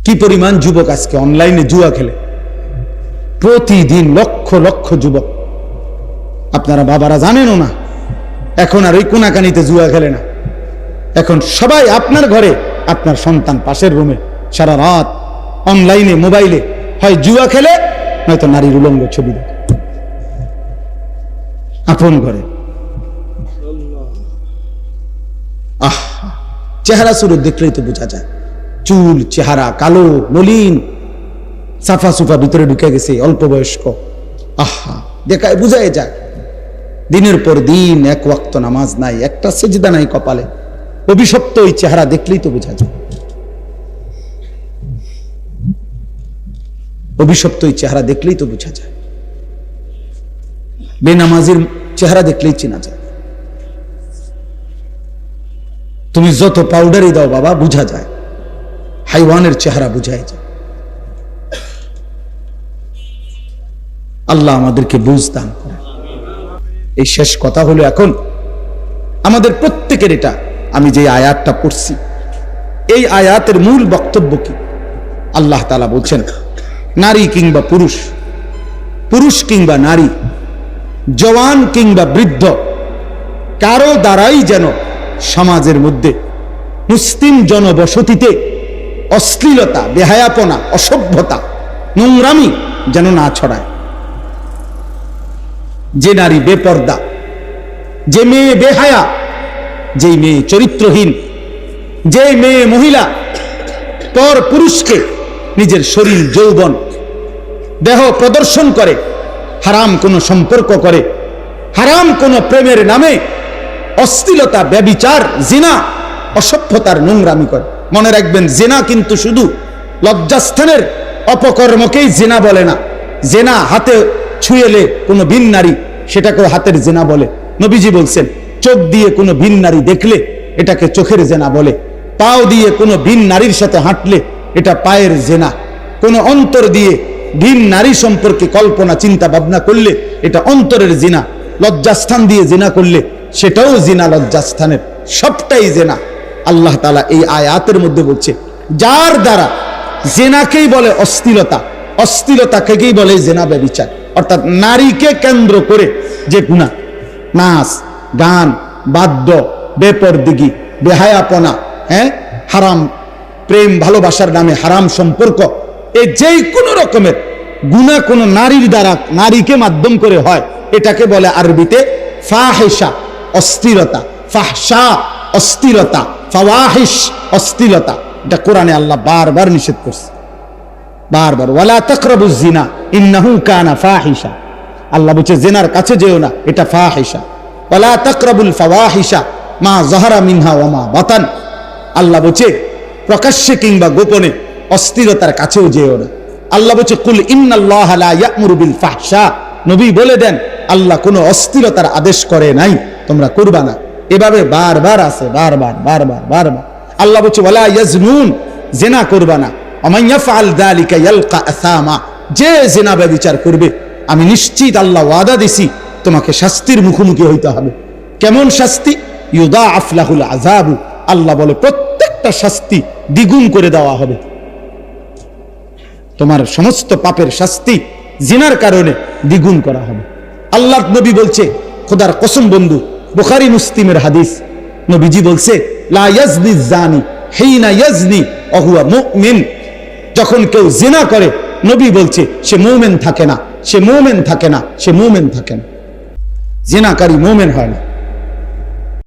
কি পরিমাণ যুবক আজকে অনলাইনে জুয়া খেলে, প্রতিদিন লক্ষ লক্ষ যুবক। আপনারা বাবারা জানেনও না, এখন আর ওই কোনাকানিতে জুয়া খেলে না, এখন সবাই আপনার ঘরে, আপনার সন্তান পাশের রুমে সারা রাত অনলাইনে মোবাইলে হয় জুয়া খেলে, নয়তো নারীর উলঙ্গ ছবি দেখে আপন ঘরে। আহ, চেহারা সুরত দেখলেই তো বোঝা যায়, চুল চেহারা কালো মলিন, সাফা সুফা ভিতরে ঢুকে গেছে, অল্প বয়স্ক। আহা, দেখায় বুঝাই যায়। দিনের পর দিন এক ওয়াক্ত নামাজ নাই, একটা সেজদা নাই কপালে, অভিশপ্ত ওই চেহারা দেখলেই তো বোঝা যায়। অভিশপ্ত ওই চেহারা দেখলেই তো বোঝা যায়, বেনামাজির চেহারা দেখলেই চেনা যায়। তুমি যত পাউডারই দাও বাবা, বুঝা যায়, হাইওয়ানের চেহারা বুঝাই যায়। আল্লাহ আমাদেরকে বুঝ দান করে। এই শেষ কথা হলো, এখন আমাদের প্রত্যেকের এটা, আমি যে আয়াতটা পড়ছি, এই আয়াতের মূল বক্তব্য কি? আল্লাহ তাআলা বলছেন, নারী কিংবা পুরুষ, পুরুষ কিংবা নারী, জওয়ান কিংবা বৃদ্ধ, কারো দ্বারাই যেন সমাজের মধ্যে, মুসলিম জনবসতিতে অশ্লীলতা, বেহায়াপনা, অসভ্যতা, নোংরামি যেন না ছড়ায়। যে নারী বেপর্দা, যে মেয়ে বেহায়া, যে মেয়ে চরিত্রহীন, যে মেয়ে মহিলা পর পুরুষকে নিজের শরীর যৌবন দেহ প্রদর্শন করে, হারাম কোনো সম্পর্ক করে, হারাম কোনো প্রেমের নামে অশ্লীলতা, ব্যভিচার, জিনা, অসভ্যতার নোংরামি করে। মনে রাখবেন, জিনা কিন্তু শুধু লজ্জাস্থানের অপকর্মকেই জিনা বলে না। জিনা হাতে ছুঁয়েলে কোনো ভিন নারী, সেটাকেও হাতের জিনা বলে। নবীজি বলছেন, চোখ দিয়ে কোনো ভিন নারী দেখলে এটাকে চোখের জিনা বলে, পাও দিয়ে কোনো ভিন নারীর সাথে হাঁটলে এটা পায়ের জিনা, কোনো অন্তর দিয়ে ভিন নারী সম্পর্কে কল্পনা চিন্তা ভাবনা করলে এটা অন্তরের জিনা, লজ্জাস্থান দিয়ে জিনা করলে সেটাও জিনা, লজ্জাস্থানের সবটাই জিনা। আল্লাহ তাআলা এই আয়াতের মধ্যে বলছে, যার দ্বারা জিনাকেই বলে অশ্লীলতা, অশ্লীলতাকেই বলে জিনা, ব্যভিচার। অর্থাৎ নারীকে কেন্দ্র করে যে গুনাহ, নাচ গান, বাদ্য, বেপরদিগি, বেহায়াপনা, হারাম প্রেম ভালোবাসার নামে হারাম সম্পর্ক, এই যেই কোনো রকমের গুনাহ কোনো নারীর দ্বারা, নারীকে মাধ্যম করে হয়, এটাকে বলে আরবিতে ফাহিশা, অশ্লীলতা, ফাহশা অশ্লীলতা, ফাওয়াহিশ অশ্লীলতা। এটা কোরআনে আল্লাহ বারবার নিষেধ করছে, বারবার, ওয়ালা তাকরাবুজ জিনা ইন্নাহু কানা ফাহিশা। আল্লাহ বলছে জিনার কাছে যেও না, এটা ফাহিশা। ওয়ালা তাকরাবুল ফাওয়াহিশা মা যাহারা মিনহা ওয়া মা বাতান। আল্লাহ বলছে প্রকাশ্যে কিংবা গোপনে অশ্লীলতার কাছেও যেও না। আল্লাহ বলছে কুল ইন্নাল্লাহা লা ইয়া'মুরু বিল ফাহশা। নবী বলে দেন, আল্লাহ কোনো অশ্লীলতার আদেশ করে নাই, তোমরা করবা না। এভাবে বারবার আছে, বারবার বারবার বারবার। আল্লাহ বলছে ওয়ালা ইয়াজনুন, জিনা করবা না। ওয়া ইয়াফআল যালিকা ইয়ালকা আসামা, যে জিনা ব্যভিচার করবে আমি নিশ্চিত আল্লাহ ওয়াদা দিছি তোমাকে শাস্তির মুখোমুখি হইতে হবে। কেমন শাস্তি? ইউদাআফ লাহুল আযাবু, আল্লাহ বলে প্রত্যেকটা শাস্তি দ্বিগুণ করে দেওয়া হবে। তোমার সমস্ত পাপের শাস্তি জিনার কারণে দ্বিগুণ করা হবে। আল্লাহ নবী বলছে, খোদার কসম বন্ধু, বুখারী মুসলিমের হাদিস, নবীজি বলছে লা ইয়াজনি জানি হিনা ইয়াজনি ওয়া হুয়া মুমিন। যখন কেউ জিনা করে, নবী বলছে সে মুমিন থাকে না, সে মুমিন থাকে না, সে মুমিন থাকে না। জিনাকারী মুমিন হয় না।